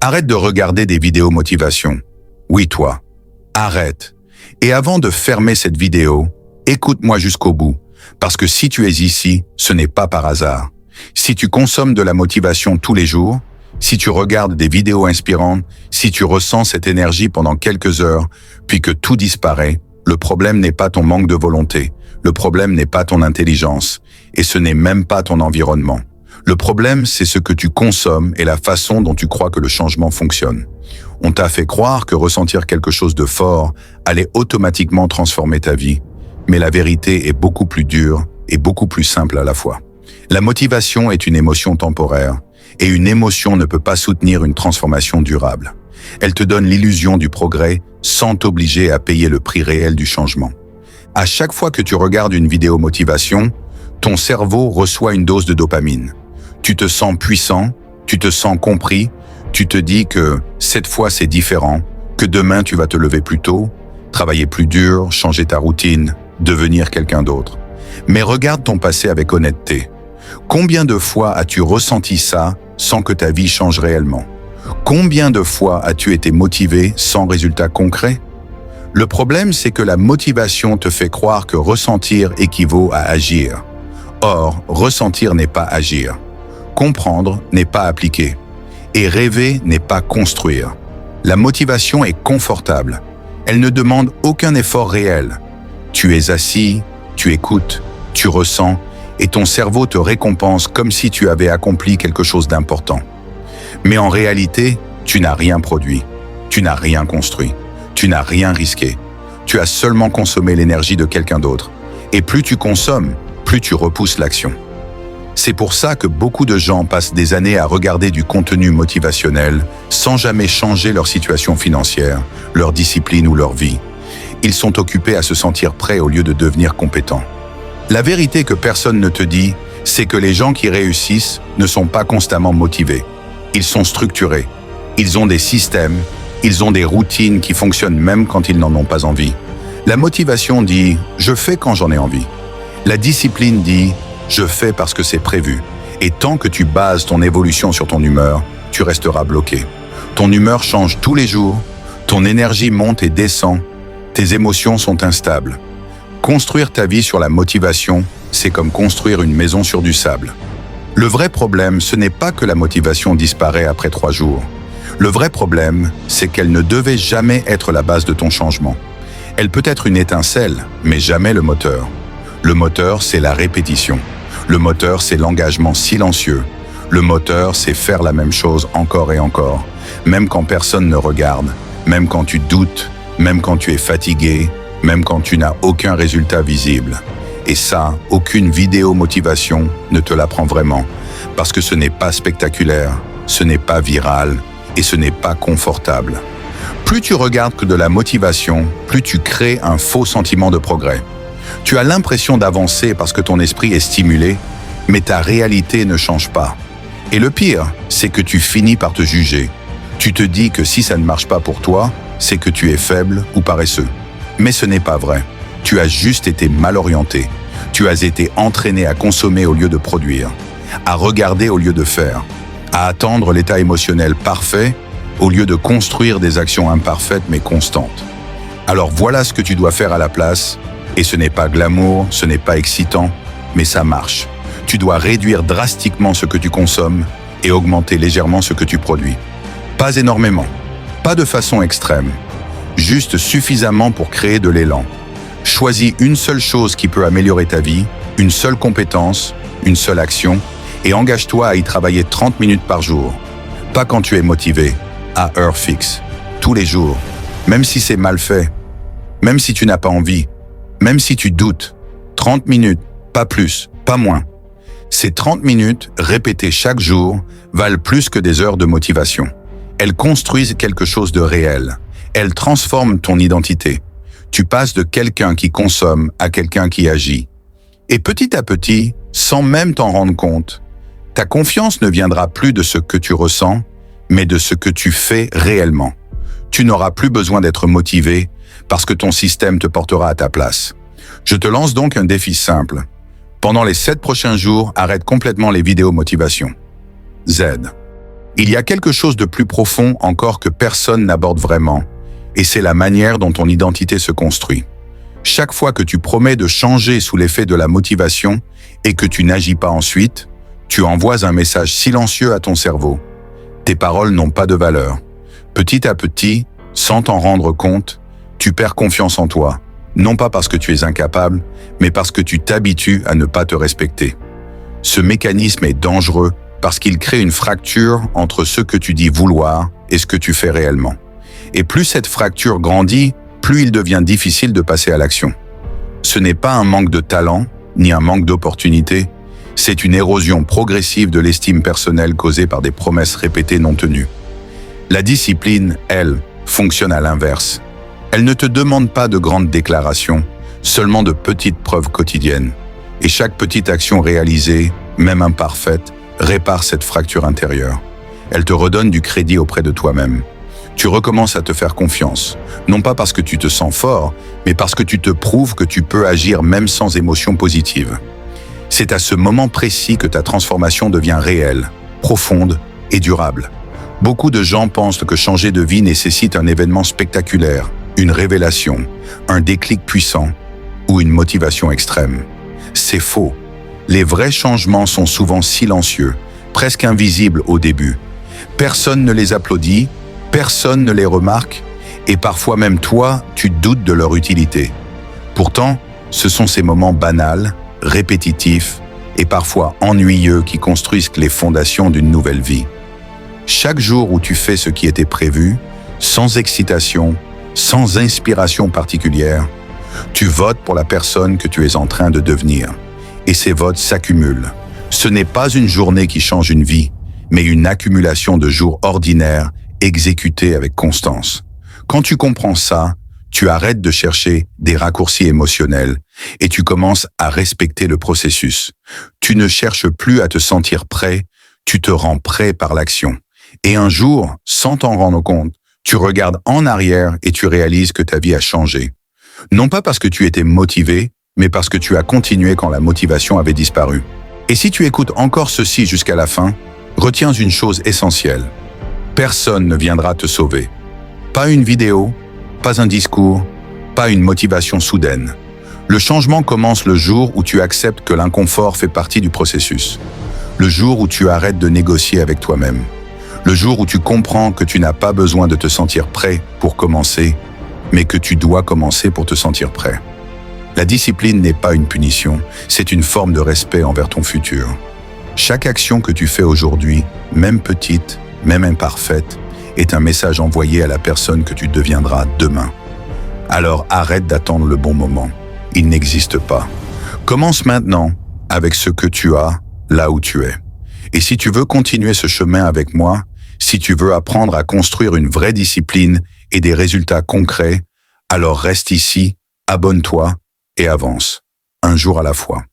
Arrête de regarder des vidéos motivation. Oui, toi. Arrête. Et avant de fermer cette vidéo, écoute-moi jusqu'au bout. Parce que si tu es ici, ce n'est pas par hasard. Si tu consommes de la motivation tous les jours, si tu regardes des vidéos inspirantes, si tu ressens cette énergie pendant quelques heures, puis que tout disparaît, le problème n'est pas ton manque de volonté. Le problème n'est pas ton intelligence. Et ce n'est même pas ton environnement. Le problème, c'est ce que tu consommes et la façon dont tu crois que le changement fonctionne. On t'a fait croire que ressentir quelque chose de fort allait automatiquement transformer ta vie. Mais la vérité est beaucoup plus dure et beaucoup plus simple à la fois. La motivation est une émotion temporaire, et une émotion ne peut pas soutenir une transformation durable. Elle te donne l'illusion du progrès sans t'obliger à payer le prix réel du changement. À chaque fois que tu regardes une vidéo motivation, ton cerveau reçoit une dose de dopamine. Tu te sens puissant, tu te sens compris, tu te dis que cette fois c'est différent, que demain tu vas te lever plus tôt, travailler plus dur, changer ta routine, devenir quelqu'un d'autre. Mais regarde ton passé avec honnêteté. Combien de fois as-tu ressenti ça sans que ta vie change réellement? Combien de fois as-tu été motivé sans résultat concret? Le problème, c'est que la motivation te fait croire que ressentir équivaut à agir. Or, ressentir n'est pas agir. Comprendre n'est pas appliquer. Et rêver n'est pas construire. La motivation est confortable. Elle ne demande aucun effort réel. Tu es assis, tu écoutes, tu ressens, et ton cerveau te récompense comme si tu avais accompli quelque chose d'important. Mais en réalité, tu n'as rien produit, tu n'as rien construit, tu n'as rien risqué. Tu as seulement consommé l'énergie de quelqu'un d'autre. Et plus tu consommes, plus tu repousses l'action. C'est pour ça que beaucoup de gens passent des années à regarder du contenu motivationnel sans jamais changer leur situation financière, leur discipline ou leur vie. Ils sont occupés à se sentir prêts au lieu de devenir compétents. La vérité que personne ne te dit, c'est que les gens qui réussissent ne sont pas constamment motivés. Ils sont structurés. Ils ont des systèmes, ils ont des routines qui fonctionnent même quand ils n'en ont pas envie. La motivation dit « je fais quand j'en ai envie ». La discipline dit « je fais parce que c'est prévu ». Et tant que tu bases ton évolution sur ton humeur, tu resteras bloqué. Ton humeur change tous les jours, ton énergie monte et descend, tes émotions sont instables. Construire ta vie sur la motivation, c'est comme construire une maison sur du sable. Le vrai problème, ce n'est pas que la motivation disparaît après 3 jours. Le vrai problème, c'est qu'elle ne devait jamais être la base de ton changement. Elle peut être une étincelle, mais jamais le moteur. Le moteur, c'est la répétition. Le moteur, c'est l'engagement silencieux. Le moteur, c'est faire la même chose encore et encore, même quand personne ne regarde, même quand tu doutes, même quand tu es fatigué, même quand tu n'as aucun résultat visible. Et ça, aucune vidéo motivation ne te l'apprend vraiment, parce que ce n'est pas spectaculaire, ce n'est pas viral et ce n'est pas confortable. Plus tu regardes que de la motivation, plus tu crées un faux sentiment de progrès. Tu as l'impression d'avancer parce que ton esprit est stimulé, mais ta réalité ne change pas. Et le pire, c'est que tu finis par te juger. Tu te dis que si ça ne marche pas pour toi, c'est que tu es faible ou paresseux. Mais ce n'est pas vrai. Tu as juste été mal orienté. Tu as été entraîné à consommer au lieu de produire, à regarder au lieu de faire, à attendre l'état émotionnel parfait au lieu de construire des actions imparfaites mais constantes. Alors voilà ce que tu dois faire à la place, et ce n'est pas glamour, ce n'est pas excitant, mais ça marche. Tu dois réduire drastiquement ce que tu consommes et augmenter légèrement ce que tu produis. Pas énormément, pas de façon extrême, juste suffisamment pour créer de l'élan. Choisis une seule chose qui peut améliorer ta vie, une seule compétence, une seule action, et engage-toi à y travailler 30 minutes par jour. Pas quand tu es motivé, à heure fixe, tous les jours, même si c'est mal fait, même si tu n'as pas envie, même si tu doutes. 30 minutes, pas plus, pas moins. Ces 30 minutes, répétées chaque jour, valent plus que des heures de motivation. Elles construisent quelque chose de réel. Elles transforment ton identité. Tu passes de quelqu'un qui consomme à quelqu'un qui agit. Et petit à petit, sans même t'en rendre compte, ta confiance ne viendra plus de ce que tu ressens, mais de ce que tu fais réellement. Tu n'auras plus besoin d'être motivé parce que ton système te portera à ta place. Je te lance donc un défi simple. Pendant les 7 prochains jours, arrête complètement les vidéos motivation. Z. Il y a quelque chose de plus profond encore que personne n'aborde vraiment, et c'est la manière dont ton identité se construit. Chaque fois que tu promets de changer sous l'effet de la motivation et que tu n'agis pas ensuite, tu envoies un message silencieux à ton cerveau. Tes paroles n'ont pas de valeur. Petit à petit, sans t'en rendre compte, tu perds confiance en toi, non pas parce que tu es incapable, mais parce que tu t'habitues à ne pas te respecter. Ce mécanisme est dangereux parce qu'il crée une fracture entre ce que tu dis vouloir et ce que tu fais réellement. Et plus cette fracture grandit, plus il devient difficile de passer à l'action. Ce n'est pas un manque de talent, ni un manque d'opportunité, c'est une érosion progressive de l'estime personnelle causée par des promesses répétées non tenues. La discipline, elle, fonctionne à l'inverse. Elle ne te demande pas de grandes déclarations, seulement de petites preuves quotidiennes. Et chaque petite action réalisée, même imparfaite, répare cette fracture intérieure. Elle te redonne du crédit auprès de toi-même. Tu recommences à te faire confiance, non pas parce que tu te sens fort, mais parce que tu te prouves que tu peux agir même sans émotion positive. C'est à ce moment précis que ta transformation devient réelle, profonde et durable. Beaucoup de gens pensent que changer de vie nécessite un événement spectaculaire, une révélation, un déclic puissant ou une motivation extrême. C'est faux. Les vrais changements sont souvent silencieux, presque invisibles au début. Personne ne les applaudit, personne ne les remarque, et parfois même toi, tu doutes de leur utilité. Pourtant, ce sont ces moments banals, répétitifs et parfois ennuyeux qui construisent les fondations d'une nouvelle vie. Chaque jour où tu fais ce qui était prévu, sans excitation, sans inspiration particulière, tu votes pour la personne que tu es en train de devenir. Et ces votes s'accumulent. Ce n'est pas une journée qui change une vie, mais une accumulation de jours ordinaires exécutés avec constance. Quand tu comprends ça, tu arrêtes de chercher des raccourcis émotionnels et tu commences à respecter le processus. Tu ne cherches plus à te sentir prêt, tu te rends prêt par l'action. Et un jour, sans t'en rendre compte, tu regardes en arrière et tu réalises que ta vie a changé. Non pas parce que tu étais motivé, mais parce que tu as continué quand la motivation avait disparu. Et si tu écoutes encore ceci jusqu'à la fin, retiens une chose essentielle. Personne ne viendra te sauver. Pas une vidéo, pas un discours, pas une motivation soudaine. Le changement commence le jour où tu acceptes que l'inconfort fait partie du processus. Le jour où tu arrêtes de négocier avec toi-même. Le jour où tu comprends que tu n'as pas besoin de te sentir prêt pour commencer, mais que tu dois commencer pour te sentir prêt. La discipline n'est pas une punition, c'est une forme de respect envers ton futur. Chaque action que tu fais aujourd'hui, même petite, même imparfaite, est un message envoyé à la personne que tu deviendras demain. Alors arrête d'attendre le bon moment. Il n'existe pas. Commence maintenant avec ce que tu as, là où tu es. Et si tu veux continuer ce chemin avec moi, si tu veux apprendre à construire une vraie discipline et des résultats concrets, alors reste ici, abonne-toi et avance, un jour à la fois.